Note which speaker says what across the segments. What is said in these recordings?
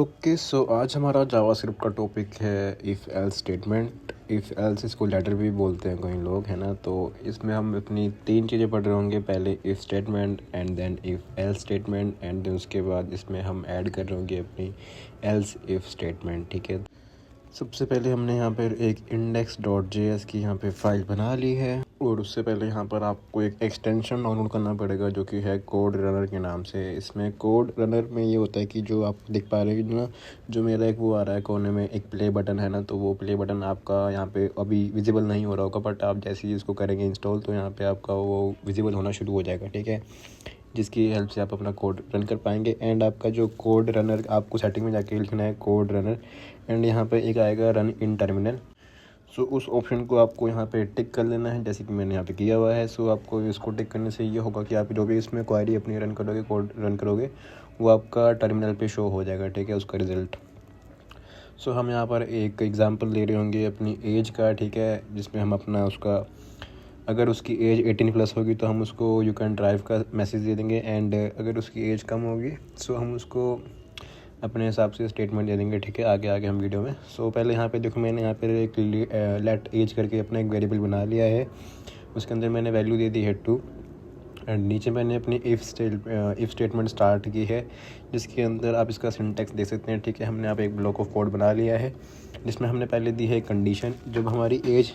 Speaker 1: Okay so आज हमारा JavaScript का टॉपिक है if else statement. If else इसको लेटर भी बोलते हैं कई लोग, है ना। तो इसमें हम अपनी तीन चीज़ें पढ़ रहे होंगे, पहले if statement and then if else statement and then उसके बाद इसमें हम ऐड कर रहे होंगे अपनी एल्स इफ़ स्टेटमेंट, ठीक है। सबसे पहले हमने यहाँ पर एक index.js की यहाँ पे फाइल बना ली है और उससे पहले यहाँ पर आपको एक एक्सटेंशन डाउनलोड करना पड़ेगा जो कि है कोड रनर के नाम से। इसमें कोड रनर में ये होता है कि जो आप देख पा रहे हैं ना, जो मेरा एक वो आ रहा है कोने में एक प्ले बटन है ना, तो वो प्ले बटन आपका यहाँ पे अभी विजिबल नहीं हो रहा होगा, बट आप जैसे ही इसको करेंगे इंस्टॉल तो यहाँ पे आपका वो विजिबल होना शुरू हो जाएगा, ठीक है। जिसकी हेल्प से आप अपना कोड रन कर पाएंगे। एंड आपका जो कोड रनर, आपको सेटिंग में जाके लिखना है कोड रनर एंड यहाँ पे एक आएगा रन इन टर्मिनल। सो उस ऑप्शन को आपको यहाँ पे टिक कर लेना है, जैसे कि मैंने यहाँ पे किया हुआ है। सो आपको इसको टिक करने से ये होगा कि आप जो भी इसमें क्वेरी अपनी रन करोगे, कोड रन करोगे, वो आपका टर्मिनल पे शो हो जाएगा, ठीक है, उसका रिज़ल्ट। सो हम यहाँ पर एक एग्जांपल ले रहे होंगे अपनी एज का, ठीक है, जिसमें हम अपना उसका, अगर उसकी एज 18+ होगी तो हम उसको यू कैन ड्राइव का मैसेज दे देंगे। एंड अगर उसकी एज कम होगी सो हम उसको अपने हिसाब से स्टेटमेंट दे देंगे, ठीक है, आगे आगे हम वीडियो में। सो पहले यहाँ पे देखो, मैंने यहाँ पे एक लेट एज करके अपना एक वेरिएबल बना लिया है। उसके अंदर मैंने वैल्यू दे दी है 2 एंड नीचे मैंने अपनी इफ़ स्टेटमेंट स्टार्ट की है, जिसके अंदर आप इसका सिंटैक्स देख सकते हैं, ठीक है। हमने यहाँ पे एक ब्लॉक ऑफ कोड बना लिया है जिसमें हमने पहले दी है कंडीशन, जब हमारी एज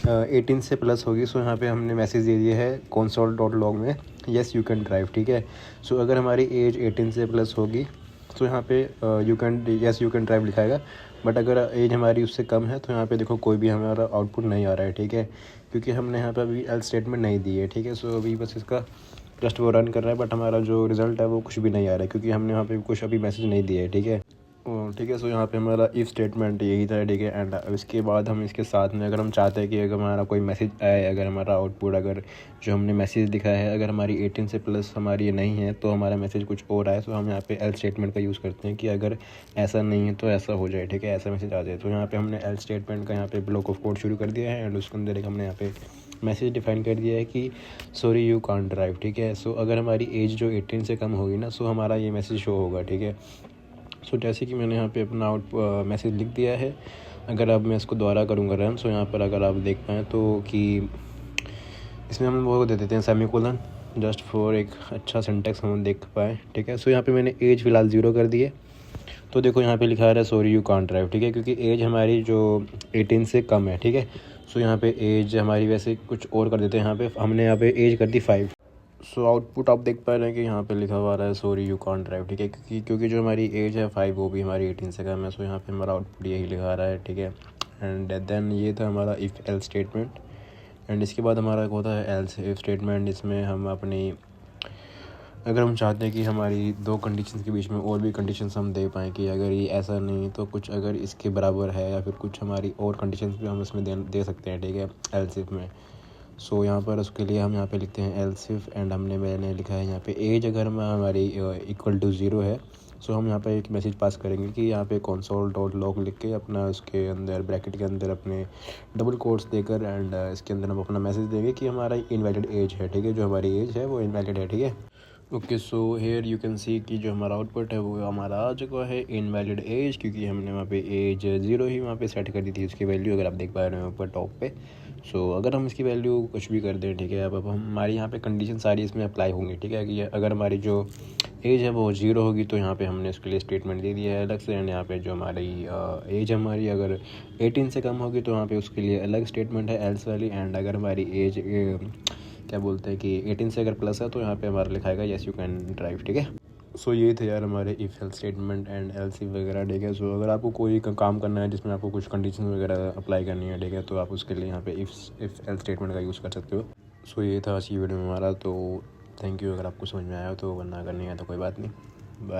Speaker 1: 18 से प्लस होगी। सो यहाँ पे हमने मैसेज दे दिया है console.log में येस यू कैन ड्राइव, ठीक है। सो अगर हमारी एज 18 से प्लस होगी तो यहाँ पे यू कैन ड्राइव लिखाएगा, बट अगर एज हमारी उससे कम है तो यहाँ पे देखो कोई भी हमारा आउटपुट नहीं आ रहा है, ठीक है, क्योंकि हमने यहाँ पे अभी एल्स स्टेटमेंट नहीं दी है, ठीक है। सो अभी बस इसका जस्ट वो रन कर रहा है, बट हमारा जो रिज़ल्ट है वो कुछ भी नहीं आ रहा है क्योंकि हमने यहाँ पे कुछ अभी मैसेज नहीं दिया है, ठीक है। ठीक है। सो यहाँ पे हमारा इफ़ स्टेटमेंट यही था, ठीक है। एंड इसके बाद हम इसके साथ में, अगर हम चाहते हैं कि अगर हमारा कोई मैसेज आए, अगर हमारा आउटपुट, अगर जो हमने मैसेज दिखा है अगर हमारी 18 से प्लस हमारी ये नहीं है तो हमारा मैसेज कुछ और आए, तो हम यहाँ पे एल्स स्टेटमेंट का यूज़ करते हैं कि अगर ऐसा नहीं है तो ऐसा हो जाए, ठीक है, ऐसा मैसेज आ जाए। तो यहाँ पे हमने एल्स स्टेटमेंट का यहाँ पे ब्लॉक ऑफ कोड शुरू कर दिया है एंड उसके अंदर एक हमने यहाँ पे मैसेज डिफाइन कर दिया है कि सॉरी यू कांट ड्राइव, ठीक है। सो अगर हमारी एज जो 18 से कम होगी ना, सो हमारा ये मैसेज शो होगा, ठीक है। सो जैसे कि मैंने यहाँ पे अपना मैसेज लिख दिया है। अगर अब मैं इसको दोबारा करूँगा रन, सो यहाँ पर अगर आप देख पाएँ तो कि इसमें हम वो दे देते हैं सेमीकोलन, जस्ट फॉर एक अच्छा सिंटेक्स हम देख पाएँ, ठीक है। सो यहाँ पे मैंने एज फ़िलहाल 0 कर दी है, तो देखो यहाँ पे लिखा आ रहा है सॉरी यू कांट ड्राइव, ठीक है, क्योंकि एज हमारी जो 18 से कम है, ठीक है। सो यहाँ पे एज हमारी वैसे कुछ और कर देते हैं, यहाँ पे हमने यहाँ पे एज कर दी 5। सो आउटपुट आप देख पा रहे हैं कि यहाँ पे लिखा हुआ आ रहा है सॉरी यू कांट ड्राइव, ठीक है, क्योंकि जो हमारी एज है 5 वो भी हमारी 18 से कम है। सो यहाँ पे हमारा आउटपुट यही लिखा रहा है, ठीक है। एंड देन ये था हमारा इफ़ एल्स स्टेटमेंट। एंड इसके बाद हमारा एक होता है एल्स इफ स्टेटमेंट, जिसमें हम अपनी, अगर हम चाहते हैं कि हमारी दो कंडीशंस के बीच में और भी कंडीशंस हम दे पाएँ कि अगर ये ऐसा नहीं तो कुछ अगर इसके बराबर है या फिर कुछ हमारी और कंडीशंस भी हम इसमें दे सकते हैं, ठीक है, एल्स इफ में। सो यहाँ पर उसके लिए हम यहाँ पे लिखते हैं एल्स इफ एंड मैंने लिखा है यहाँ पे एज अगर हमारी इक्वल टू 0 है, सो हम यहाँ पे एक मैसेज पास करेंगे कि यहाँ पे console.log लिख के अपना उसके अंदर ब्रैकेट के अंदर अपने डबल कोट्स देकर एंड इसके अंदर हम अपना मैसेज देंगे कि हमारा इनवैलिड एज है, ठीक है, जो हमारी एज है वो इनवैलिड है, ठीक है। Okay, so here you can see कि जो हमारा आउटपुट है वो हमारा आ चुका है इनवैलिड एज, क्योंकि हमने वहाँ पे एज 0 ही वहाँ पे सेट कर दी थी उसकी वैल्यू, अगर आप देख पा रहे हो ऊपर टॉप पे। सो अगर हम इसकी वैल्यू कुछ भी कर दें, ठीक है, अब हमारी यहाँ पे कंडीशन सारी इसमें अप्लाई होंगी, ठीक है, कि अगर हमारी जो एज है वो 0 होगी तो यहाँ पे हमने उसके लिए स्टेटमेंट दे दिया है अलग से। एंड यहाँ पे जो हमारी एज हमारी अगर 18 से कम होगी तो यहाँ पे उसके लिए अलग स्टेटमेंट है एल्स वाली। एंड अगर हमारी एज क्या बोलते हैं कि 18 से अगर प्लस है तो यहाँ पे हमारा लिखाएगा येस यू कैन ड्राइव, ठीक है। सो ये थे यार हमारे if else statement and else if वगैरह, ठीक है। सो अगर आपको कोई काम करना है जिसमें आपको कुछ कंडीशन वगैरह अप्लाई करनी है, ठीक है, तो आप उसके लिए यहाँ पे इफ़ एल्स स्टेटमेंट का यूज़ कर सकते हो। सो ये था आज की वीडियो में हमारा, तो थैंक यू अगर आपको समझ में आया तो, वरना अगर नहीं आया तो कोई बात नहीं। बाय।